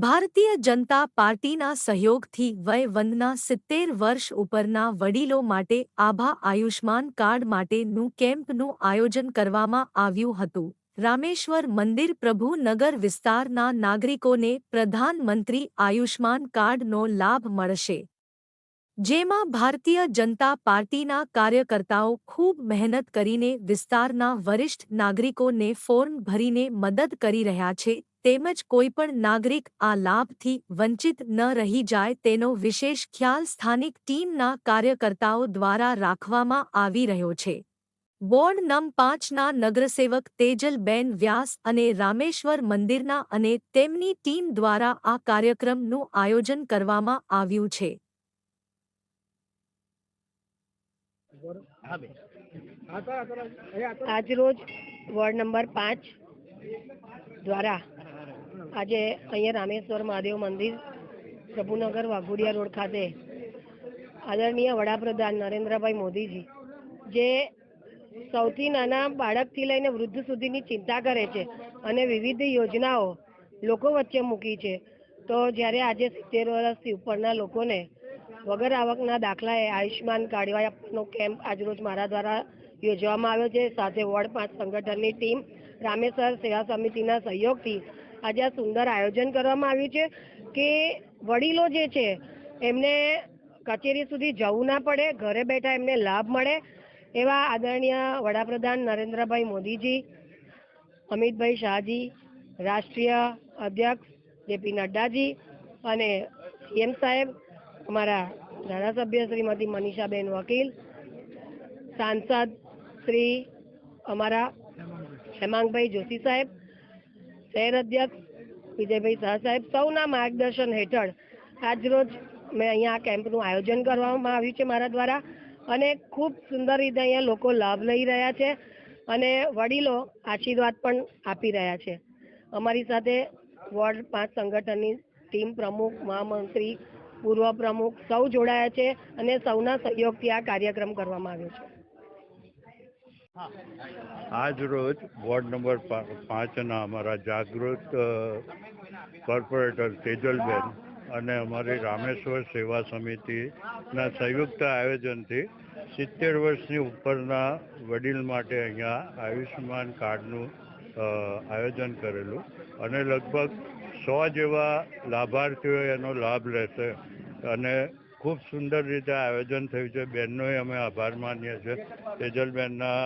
ભારતીય જનતા પાર્ટીના સહયોગથી વય-વંદના 70 વર્ષ ઉપરના વડીલો માટે આભા આયુષ્માન કાર્ડ માટેનું કેમ્પનું આયોજન કરવામાં આવ્યું હતું. રામેશ્વર મંદિર પ્રભુ નગર વિસ્તારના નાગરિકોને પ્રધાનમંત્રી આયુષ્માન કાર્ડનો લાભ મળશે. જેમાં ભારતીય જનતા પાર્ટીના કાર્યકર્તાઓ ખૂબ મહેનત કરીને વિસ્તારના વરિષ્ઠ નાગરિકોને ફોર્મ ભરીને મદદ કરી રહ્યા છે, તેમજ કોઈપણ નાગરિક આ લાભથી વંચિત ન રહી જાય તેનો વિશેષ ખ્યાલ સ્થાનિક ટીમના કાર્યકર્તાઓ દ્વારા રાખવામાં આવી રહ્યો છે. વોર્ડ નં. 5ના નગરસેવક તેજલબેન વ્યાસ અને રામેશ્વર મંદિરના અને તેમની ટીમ દ્વારા આ કાર્યક્રમનું આયોજન કરવામાં આવ્યું છે. આજરોજ વોર્ડ નંબર 5 દ્વારા આજે અહીંયા રામેશ્વર મહાદેવ મંદિર પ્રભુનગર વાઘોડિયા રોડ ખાતે આદરણીય વડાપ્રધાન નરેન્દ્રભાઈ મોદીજી જે સૌથી નાના બાળકથી લઈને વૃદ્ધ સુધીની ચિંતા કરે છે અને વિવિધ યોજનાઓ લોકો વચ્ચે મૂકી છે, તો જ્યારે આજે 70 વર્ષથી ઉપરના લોકોને વગર આવકના દાખલાએ આયુષ્માન કાર્ડ આપવાનો કેમ્પ આજરોજ મારા દ્વારા યોજવામાં આવ્યો છે. સાથે વોર્ડ 5 સંગઠનની ટીમ રામેશ્વર સેવા સમિતિના સહયોગથી આજે આ સુંદર આયોજન કરવામાં આવ્યું છે કે વડીલો જે છે એમને કચેરી સુધી જવું ના પડે, ઘરે બેઠા એમને લાભ મળે એવા આદરણીય વડાપ્રધાન નરેન્દ્રભાઈ મોદીજી, અમિતભાઈ શાહજી, રાષ્ટ્રીય અધ્યક્ષ જેપી નડ્ડાજી અને સીએમ સાહેબ, અમારા ધારાસભ્ય શ્રીમતી મનીષાબેન વકીલ, સાંસદ શ્રી અમારા હેમાંગભાઈ જોશી સાહેબ, શહેર અધ્યક્ષ વિજયભાઈ શાહ સાહેબ, સૌના માર્ગદર્શન હેઠળ આજરોજ મેં અહીંયા આ કેમ્પનું આયોજન કરવામાં આવ્યું છે મારા દ્વારા અને ખૂબ સુંદર રીતે અહીંયા લોકો લાભ લઈ રહ્યા છે અને વડીલો આશીર્વાદ પણ આપી રહ્યા છે. અમારી સાથે વોર્ડ 5 સંગઠનની ટીમ પ્રમુખ, મહામંત્રી, પૂર્વ પ્રમુખ સૌ જોડાયા છે અને સૌના સહયોગથી આ કાર્યક્રમ કરવામાં આવ્યો છે. આજ રોજ વોર્ડ નંબર 5ના અમારા જાગૃત કોર્પોરેટર તેજલબેન અને અમારી રામેશ્વર સેવા સમિતિના સંયુક્ત આયોજનથી 70 વર્ષની ઉપરના વડીલ માટે અહીંયા આયુષ્યમાન કાર્ડનું આયોજન કરેલું અને લગભગ 100 જેવા લાભાર્થીઓ એનો લાભ લેશે અને ખૂબ સુંદર રીતે આયોજન થયું છે. બહેનોએ અમે આભાર માનીએ છીએ તેજલબેનના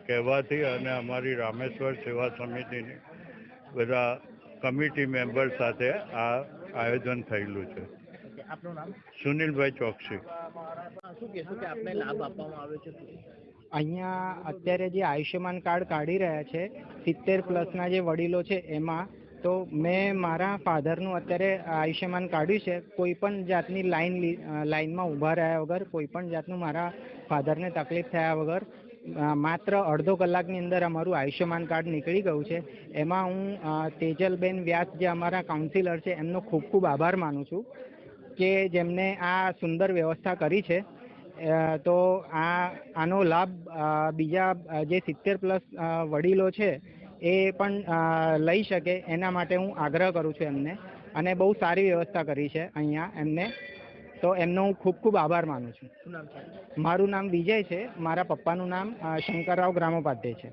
કહેવાથી અને અમારી રામેશ્વર સેવા સમિતિની બધા કમિટી મેમ્બર સાથે આ આયોજન થયેલું છે. આપનું નામ? સુનિલભાઈ ચોકસી. શું કહેશો કે આપને લાભ આપવામાં આવ્યો છે? અહીંયા અત્યારે જે આયુષ્યમાન કાર્ડ કાઢી રહ્યા છે 70 પ્લસના જે વડીલો છે એમાં, તો મેં મારા ફાધરનું અત્યારે આયુષ્યમાન કાઢ્યું છે. કોઈ પણ જાતની લાઈનમાં ઊભા રહ્યા વગર, કોઈ પણ જાતનું મારા ફાધરને તકલીફ થયા વગર માત્ર અડધો કલાકની અંદર અમારું આયુષ્યમાન કાર્ડ નીકળી ગયું છે. એમાં હું તેજલબેન વ્યાસ જે અમારા કાઉન્સિલર છે એમનો ખૂબ ખૂબ આભાર માનું છું કે જેમને આ સુંદર વ્યવસ્થા કરી છે. તો આનો લાભ બીજા જે 70 પ્લસ વડીલો છે એ પણ લઈ શકે એના માટે હું આગ્રહ કરું છું એમને, અને બહુ સારી વ્યવસ્થા કરી છે અહીંયા એમને, તો એમનો હું ખૂબ ખૂબ આભાર માનું છું. શું નામ છે? મારું નામ વિજય છે. મારા પપ્પાનું નામ શંકરરાવ ગ્રામોપાધ્યાય છે.